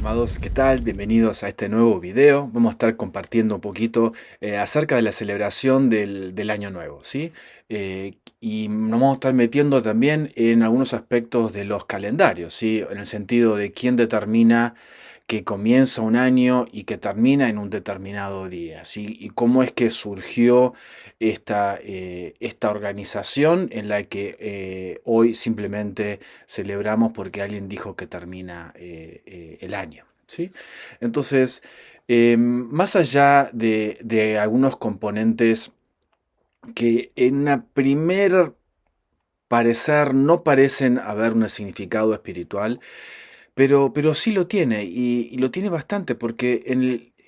amados, ¿qué tal? Bienvenidos a este nuevo video. Vamos a estar compartiendo un poquito acerca de la celebración del Año Nuevo, ¿sí? Y nos vamos a estar metiendo también en algunos aspectos de los calendarios, ¿sí? En el sentido de quién determina que comienza un año y que termina en un determinado día, ¿sí? Y cómo es que surgió esta organización en la que hoy simplemente celebramos porque alguien dijo que termina el año, ¿sí? Entonces, más allá de algunos componentes que en una primer parecer no parecen haber un significado espiritual, pero sí lo tiene, y lo tiene bastante, porque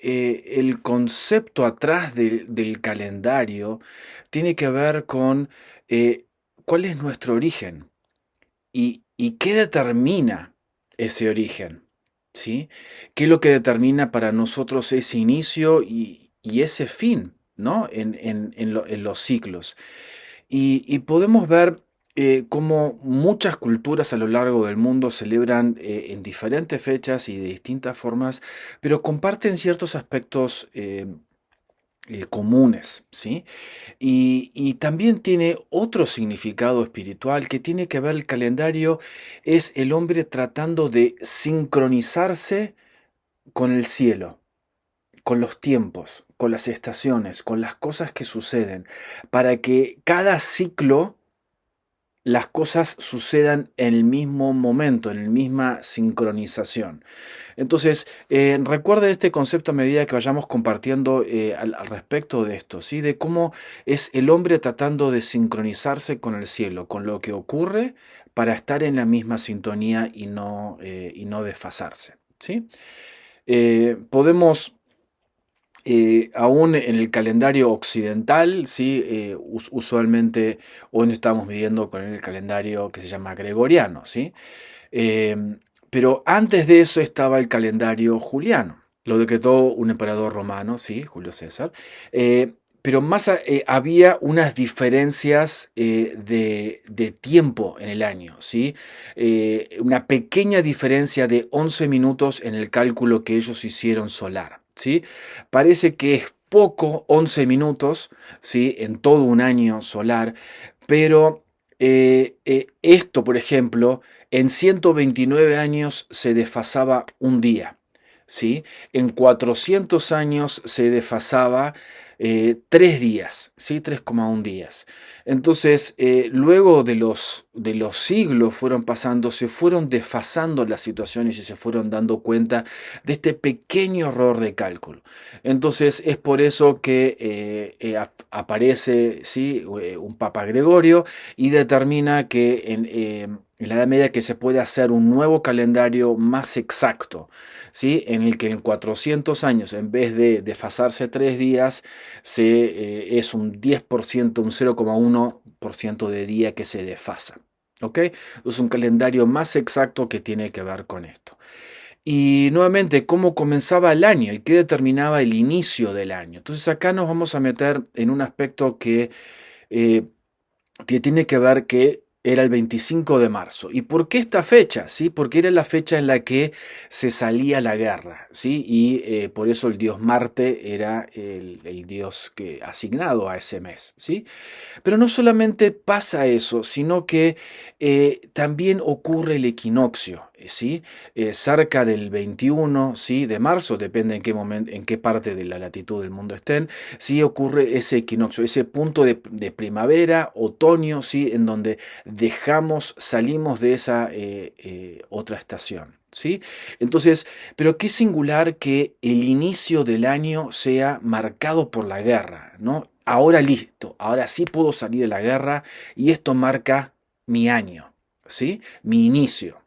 el concepto atrás del calendario tiene que ver con eh, cuál es nuestro origen y qué determina ese origen, ¿sí? ¿Qué es lo que determina para nosotros ese inicio y ese fin, ¿no? En los ciclos. Y podemos ver cómo muchas culturas a lo largo del mundo celebran en diferentes fechas y de distintas formas, pero comparten ciertos aspectos comunes, ¿sí? Y también tiene otro significado espiritual que tiene que ver el calendario, es el hombre tratando de sincronizarse con el cielo, con los tiempos, con las estaciones, con las cosas que suceden, para que cada ciclo las cosas sucedan en el mismo momento, en la misma sincronización. Entonces, recuerde este concepto a medida que vayamos compartiendo al respecto de esto, ¿sí? De cómo es el hombre tratando de sincronizarse con el cielo, con lo que ocurre para estar en la misma sintonía y no desfasarse, ¿sí? Podemos aún en el calendario occidental, ¿sí? Usualmente hoy no estamos viviendo con el calendario que se llama gregoriano, ¿sí? Pero antes de eso estaba el calendario juliano. Lo decretó un emperador romano, sí, Julio César. Pero había unas diferencias de tiempo en el año, ¿sí? Una pequeña diferencia de 11 minutos en el cálculo que ellos hicieron solar, ¿sí? Parece que es poco 11 minutos, ¿sí? En todo un año solar, pero esto, por ejemplo, en 129 años se desfasaba un día, ¿sí? En 400 años se desfasaba 3 días, ¿sí? 3,1 días. Entonces, luego de los siglos fueron pasando, se fueron desfasando las situaciones y se fueron dando cuenta de este pequeño error de cálculo. Entonces, es por eso que aparece, ¿sí? Un Papa Gregorio y determina que en la Edad Media que se puede hacer un nuevo calendario más exacto, ¿sí? En el que en 400 años, en vez de desfasarse 3 días, es un 10%, un 0,1% de día que se desfasa. ¿Ok? Es un calendario más exacto que tiene que ver con esto. Y nuevamente, cómo comenzaba el año y qué determinaba el inicio del año. Entonces acá nos vamos a meter en un aspecto eh, que tiene que ver que era el 25 de marzo. ¿Y por qué esta fecha? ¿Sí? Porque era la fecha en la que se salía la guerra, ¿sí? Y por eso el dios Marte era el dios asignado a ese mes, ¿sí? Pero no solamente pasa eso, sino que también ocurre el equinoccio, ¿sí? Cerca del 21, ¿sí? De marzo, depende en qué momento, en qué parte de la latitud del mundo estén, sí ocurre ese equinoccio, ese punto de primavera, otoño, ¿sí? En donde salimos de esa otra estación. ¿Sí? Entonces, pero qué singular que el inicio del año sea marcado por la guerra, ¿no? Ahora listo, ahora sí puedo salir de la guerra y esto marca mi año, ¿sí? Mi inicio.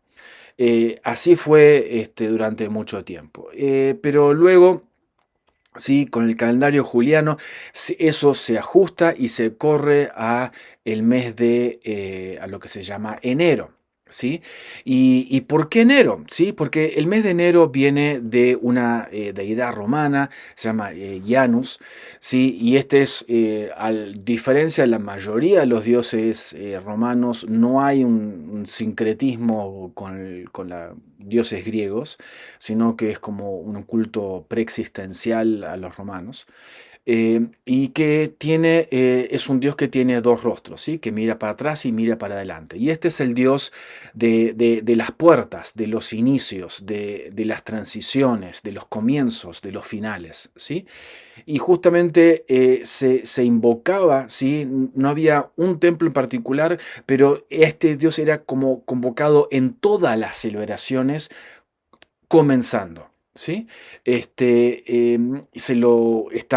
Así fue durante mucho tiempo. Pero luego, sí, con el calendario juliano, eso se ajusta y se corre a el mes a lo que se llama enero. ¿sí? ¿Y por qué enero? ¿Sí? Porque el mes de enero viene de una deidad romana, se llama Janus, ¿sí? Y este es, a diferencia de la mayoría de los dioses romanos, no hay un sincretismo con los dioses griegos, sino que es como un culto preexistencial a los romanos. Y que tiene, es un Dios que tiene dos rostros, ¿sí? Que mira para atrás y mira para adelante. Y este es el Dios de las puertas, de los inicios, de las transiciones, de los comienzos, de los finales, ¿sí? Y justamente se invocaba, ¿sí? No había un templo en particular, pero este Dios era como convocado en todas las celebraciones comenzando. ¿Sí? Está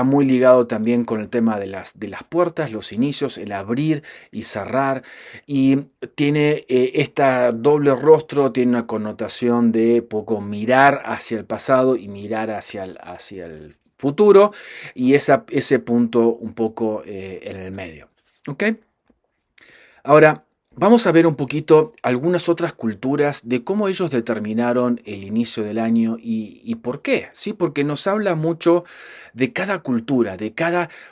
muy ligado también con el tema de las puertas, los inicios, el abrir y cerrar. Y tiene esta doble rostro, tiene una connotación de poco mirar hacia el pasado y mirar hacia el futuro. Y ese punto un poco en el medio. ¿Ok? Ahora, vamos a ver un poquito algunas otras culturas de cómo ellos determinaron el inicio del año y por qué. Sí, porque nos habla mucho de cada cultura,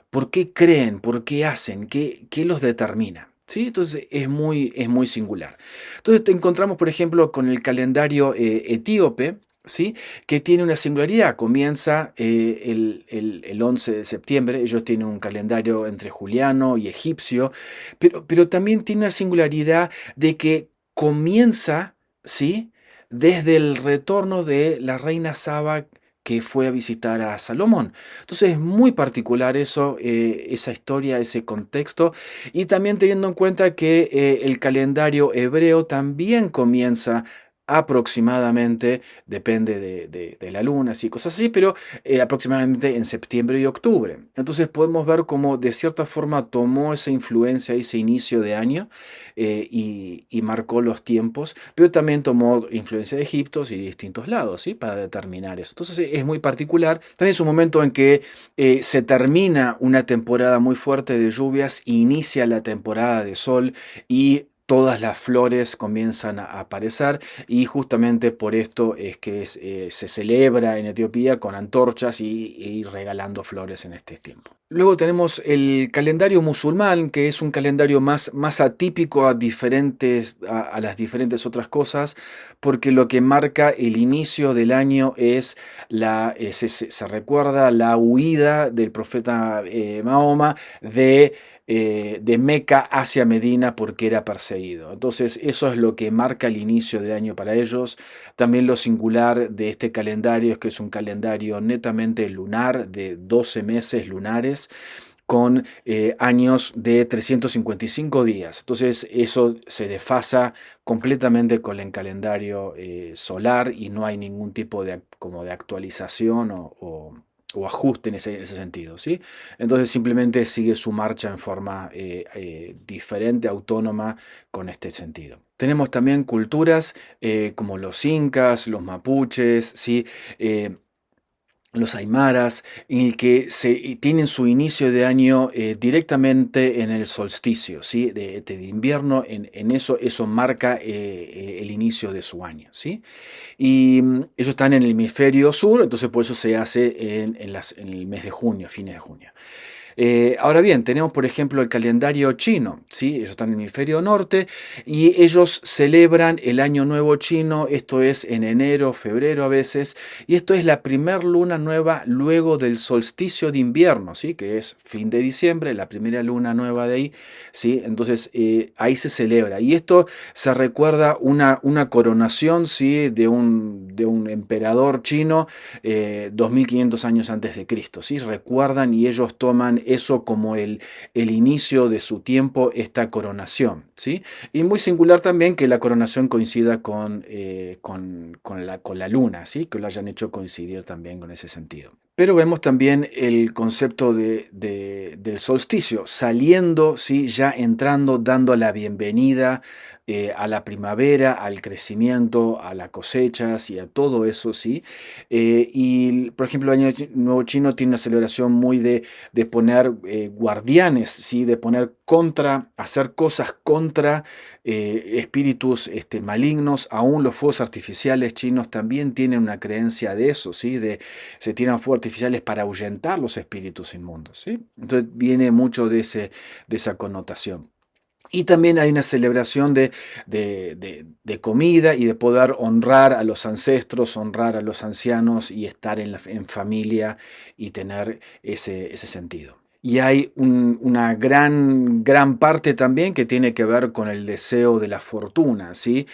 por qué creen, por qué hacen, qué los determina. ¿Sí? Entonces es muy singular. Entonces te encontramos, por ejemplo, con el calendario etíope, ¿sí? Que tiene una singularidad. Comienza el 11 de septiembre, ellos tienen un calendario entre juliano y egipcio, pero también tiene una singularidad de que comienza, ¿sí? Desde el retorno de la reina Saba que fue a visitar a Salomón. Entonces es muy particular eso, esa historia, ese contexto, y también teniendo en cuenta que el calendario hebreo también comienza aproximadamente, depende de la luna, y cosas así, pero aproximadamente en septiembre y octubre. Entonces podemos ver cómo de cierta forma tomó esa influencia, ese inicio de año y marcó los tiempos, pero también tomó influencia de Egipto y de distintos lados, ¿sí? Para determinar eso. Entonces es muy particular. También es un momento en que se termina una temporada muy fuerte de lluvias, inicia la temporada de sol y todas las flores comienzan a aparecer y justamente por esto es que se celebra en Etiopía con antorchas y regalando flores en este tiempo. Luego tenemos el calendario musulmán, que es un calendario más atípico a las diferentes otras cosas, porque lo que marca el inicio del año es se recuerda la huida del profeta Mahoma de Meca hacia Medina porque era perseguido. Entonces eso es lo que marca el inicio de año para ellos. También lo singular de este calendario es que es un calendario netamente lunar de 12 meses lunares con años de 355 días. Entonces eso se desfasa completamente con el calendario solar y no hay ningún tipo como de actualización o ajuste en ese sentido, ¿sí? Entonces simplemente sigue su marcha en forma diferente, autónoma, con este sentido. Tenemos también culturas como los incas, los mapuches, ¿sí? Los aymaras, en el que tienen su inicio de año directamente en el solsticio, ¿sí? De invierno, en eso marca el inicio de su año, ¿sí? Y ellos están en el hemisferio sur, entonces por eso se hace en el mes de junio, fines de junio. Ahora bien, tenemos por ejemplo el calendario chino, ¿sí? Ellos están en el hemisferio norte y ellos celebran el año nuevo chino, esto es en enero, febrero a veces, y esto es la primer luna nueva luego del solsticio de invierno, ¿sí? Que es fin de diciembre, la primera luna nueva de ahí, ¿sí? Entonces ahí se celebra. Y esto se recuerda una coronación, ¿sí? De un emperador chino 2500 años antes de Cristo, ¿sí? Recuerdan y ellos toman eso como el inicio de su tiempo, esta coronación, ¿sí? Y muy singular también que la coronación coincida con la luna, ¿sí? Que lo hayan hecho coincidir también con ese sentido. Pero vemos también el concepto del solsticio, saliendo, ¿sí? Ya entrando, dando la bienvenida a la primavera, al crecimiento, a las cosechas y a todo eso, ¿sí? Y, por ejemplo, el Año Nuevo Chino tiene una celebración muy de poner guardianes, ¿sí? De poner contra, hacer cosas contra espíritus malignos. Aún los fuegos artificiales chinos también tienen una creencia de eso, ¿sí? Se tiran fuegos artificiales para ahuyentar los espíritus inmundos, ¿sí? Entonces viene mucho de esa connotación. Y también hay una celebración de comida y de poder honrar a los ancestros, honrar a los ancianos y estar en familia y tener ese sentido. Y hay una gran parte también que tiene que ver con el deseo de la fortuna, ¿sí?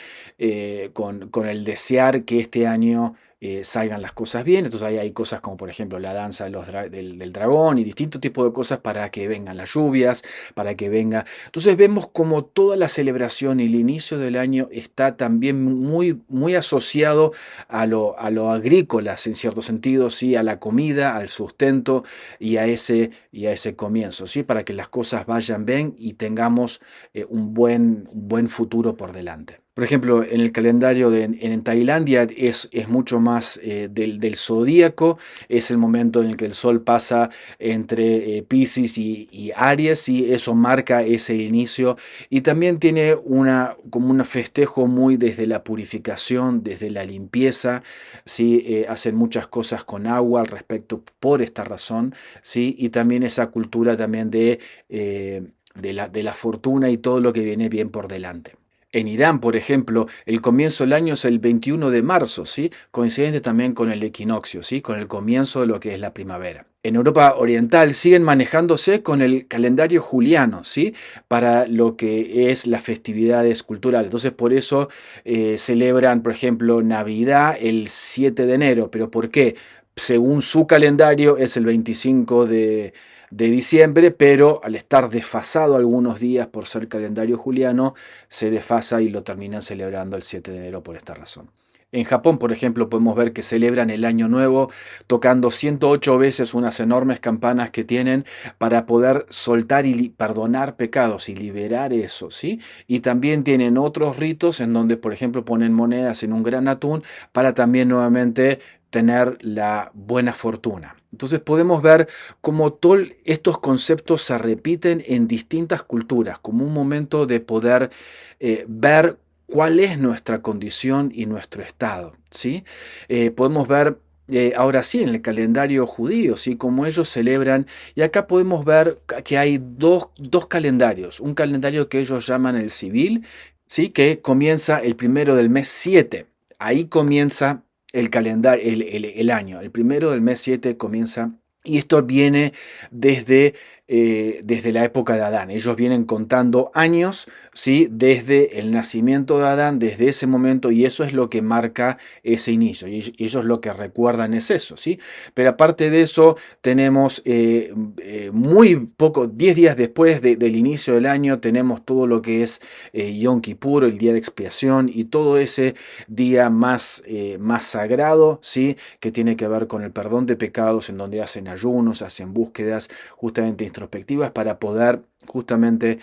Con el desear que este año salgan las cosas bien. Entonces ahí hay cosas como por ejemplo la danza del dragón y distintos tipos de cosas para que vengan las lluvias, para que venga. Entonces vemos como toda la celebración y el inicio del año está también muy asociado a lo agrícola, en cierto sentido, ¿sí? A la comida, al sustento y a ese comienzo, ¿sí? Para que las cosas vayan bien y tengamos un buen futuro por delante. Por ejemplo, en el calendario en Tailandia es mucho más del zodíaco, es el momento en el que el sol pasa entre Piscis y Aries, y eso marca ese inicio. Y también tiene como un festejo muy desde la purificación, desde la limpieza, ¿sí? Hacen muchas cosas con agua al respecto por esta razón, ¿sí? Y también esa cultura también de la fortuna y todo lo que viene bien por delante. En Irán, por ejemplo, el comienzo del año es el 21 de marzo, ¿sí? Coincidente también con el equinoccio, ¿sí? Con el comienzo de lo que es la primavera. En Europa Oriental siguen manejándose con el calendario juliano, ¿sí? Para lo que es las festividades culturales. Entonces, por eso celebran, por ejemplo, Navidad el 7 de enero. ¿Pero por qué? Según su calendario es el 25 de diciembre, pero al estar desfasado algunos días por ser calendario juliano, se desfasa y lo terminan celebrando el 7 de enero por esta razón. En Japón, por ejemplo, podemos ver que celebran el Año Nuevo tocando 108 veces unas enormes campanas que tienen para poder soltar y perdonar pecados y liberar eso, ¿sí? Y también tienen otros ritos en donde, por ejemplo, ponen monedas en un gran atún para también nuevamente tener la buena fortuna. Entonces podemos ver cómo todos estos conceptos se repiten en distintas culturas, como un momento de poder ver cuál es nuestra condición y nuestro estado, ¿sí? Podemos ver ahora sí en el calendario judío, ¿sí? Cómo ellos celebran, y acá podemos ver que hay dos calendarios, un calendario que ellos llaman el civil, ¿sí? Que comienza el primero del mes 7. Ahí comienza el calendario, el año. El primero del mes 7 comienza, y esto viene desde la época de Adán. Ellos vienen contando años, ¿sí? Desde el nacimiento de Adán, desde ese momento, y eso es lo que marca ese inicio. Y ellos lo que recuerdan es eso, ¿sí? Pero aparte de eso, tenemos muy poco, 10 días después del inicio del año, tenemos todo lo que es Yom Kippur, el día de expiación, y todo ese día más sagrado, ¿sí? Que tiene que ver con el perdón de pecados, en donde hacen ayunos, hacen búsquedas justamente introspectivas para poder justamente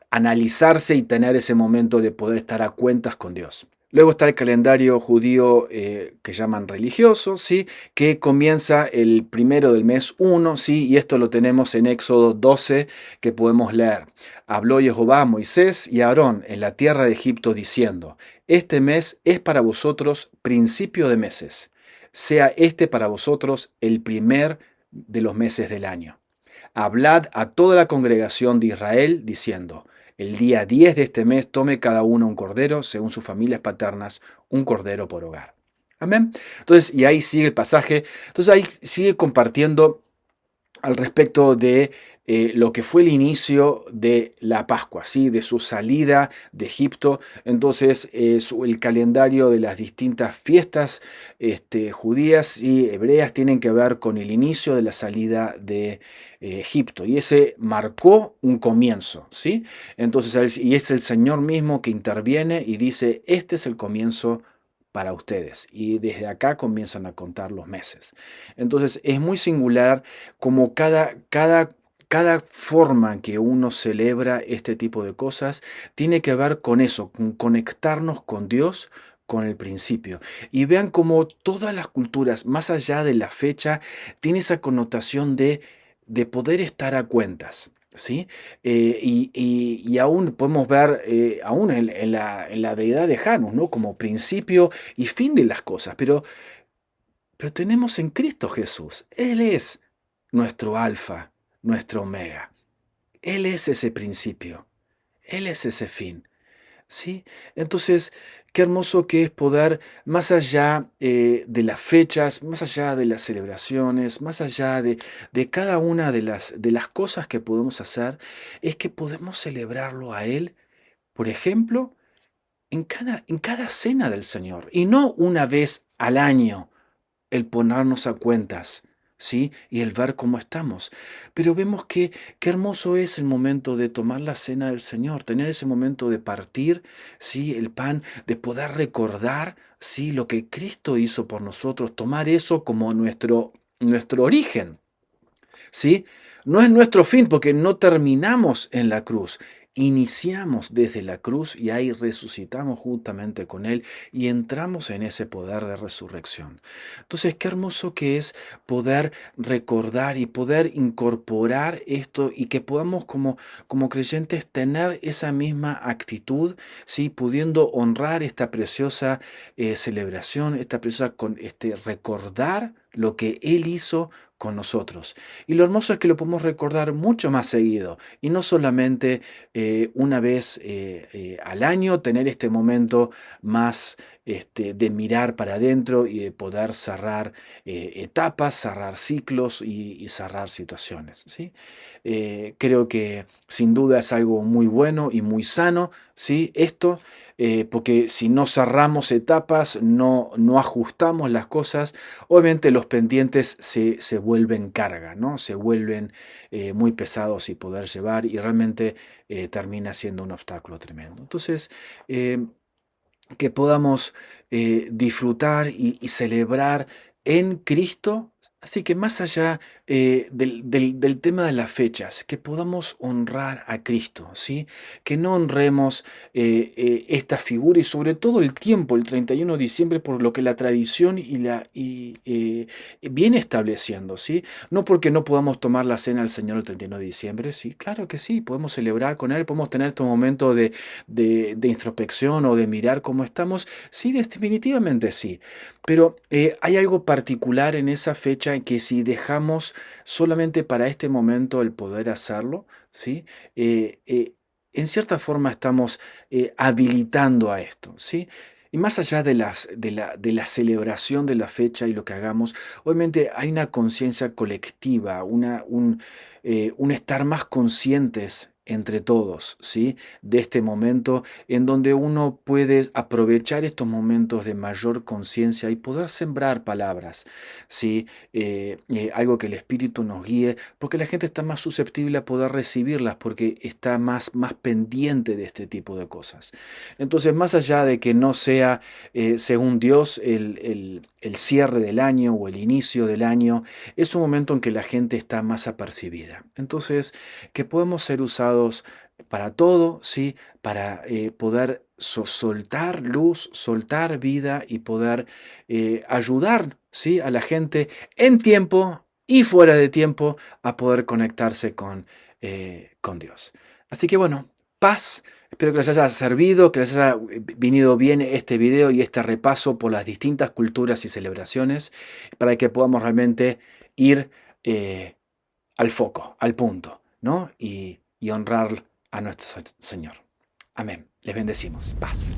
analizarse y tener ese momento de poder estar a cuentas con Dios. Luego está el calendario judío que llaman religioso, ¿sí? Que comienza el primero del mes 1, ¿sí? Y esto lo tenemos en Éxodo 12, que podemos leer. Habló Jehová a Moisés y a Aarón en la tierra de Egipto diciendo, este mes es para vosotros principio de meses, sea este para vosotros el primer de los meses del año. Hablad a toda la congregación de Israel diciendo, el día 10 de este mes tome cada uno un cordero, según sus familias paternas, un cordero por hogar. Amén. Entonces, y ahí sigue el pasaje. Entonces ahí sigue compartiendo al respecto de lo que fue el inicio de la Pascua, ¿sí? De su salida de Egipto. Entonces, el calendario de las distintas fiestas judías y hebreas tienen que ver con el inicio de la salida de Egipto. Y ese marcó un comienzo, ¿sí? Entonces, y es el Señor mismo que interviene y dice, este es el comienzo para ustedes. Y desde acá comienzan a contar los meses. Entonces es muy singular como cada forma en que uno celebra este tipo de cosas tiene que ver con eso, con conectarnos con Dios, con el principio. Y vean cómo todas las culturas, más allá de la fecha, tiene esa connotación de poder estar a cuentas. ¿Sí? Y aún podemos ver, aún en la deidad de Janus, ¿no? Como principio y fin de las cosas, pero tenemos en Cristo Jesús. Él es nuestro alfa, nuestro omega. Él es ese principio. Él es ese fin. ¿Sí? Entonces, qué hermoso que es poder, más allá de las fechas, más allá de las celebraciones, más allá de cada una de las cosas que podemos hacer, es que podemos celebrarlo a Él, por ejemplo, en cada cena del Señor, y no una vez al año el ponernos a cuentas, ¿sí? Y el ver cómo estamos. Pero vemos que qué hermoso es el momento de tomar la cena del Señor, tener ese momento de partir, ¿sí? El pan, de poder recordar, ¿sí? Lo que Cristo hizo por nosotros, tomar eso como nuestro origen. ¿Sí? No es nuestro fin porque no terminamos en la cruz. Iniciamos desde la cruz y ahí resucitamos juntamente con Él y entramos en ese poder de resurrección. Entonces, qué hermoso que es poder recordar y poder incorporar esto y que podamos como creyentes tener esa misma actitud, ¿sí? Pudiendo honrar esta preciosa celebración, esta preciosa recordar lo que Él hizo con nosotros. Y lo hermoso es que lo podemos recordar mucho más seguido y no solamente una vez al año, tener este momento más de mirar para adentro y de poder cerrar etapas, cerrar ciclos y cerrar situaciones. ¿Sí? Creo que sin duda es algo muy bueno y muy sano, ¿sí? Esto, porque si no cerramos etapas, no ajustamos las cosas, obviamente los pendientes se vuelven carga, ¿no? Se vuelven muy pesados y poder llevar y realmente termina siendo un obstáculo tremendo. Entonces, que podamos disfrutar y celebrar en Cristo. Así que más allá del tema de las fechas, que podamos honrar a Cristo, ¿sí? Que no honremos esta figura y sobre todo el tiempo, el 31 de diciembre, por lo que la tradición viene estableciendo, ¿sí? No porque no podamos tomar la cena del Señor el 31 de diciembre, sí, claro que sí, podemos celebrar con Él, podemos tener este momento de introspección o de mirar cómo estamos, sí, definitivamente sí. Pero hay algo particular en esa fecha en que si dejamos solamente para este momento el poder hacerlo, ¿sí? En cierta forma estamos habilitando a esto, ¿sí? Y más allá de la celebración de la fecha y lo que hagamos, obviamente hay una conciencia colectiva, un estar más conscientes entre todos, ¿sí? De este momento en donde uno puede aprovechar estos momentos de mayor conciencia y poder sembrar palabras, ¿sí? Algo que el Espíritu nos guíe, porque la gente está más susceptible a poder recibirlas, porque está más pendiente de este tipo de cosas. Entonces, más allá de que no sea, según Dios, el cierre del año o el inicio del año, es un momento en que la gente está más apercibida. Entonces, que podemos ser usados para todo, ¿sí? Para poder soltar luz, soltar vida y poder ayudar, ¿sí? A la gente en tiempo y fuera de tiempo a poder conectarse con Dios. Así que bueno, paz. Espero que les haya servido, que les haya venido bien este video y este repaso por las distintas culturas y celebraciones para que podamos realmente ir al foco, al punto, ¿no? Y honrar a nuestro Señor. Amén. Les bendecimos. Paz.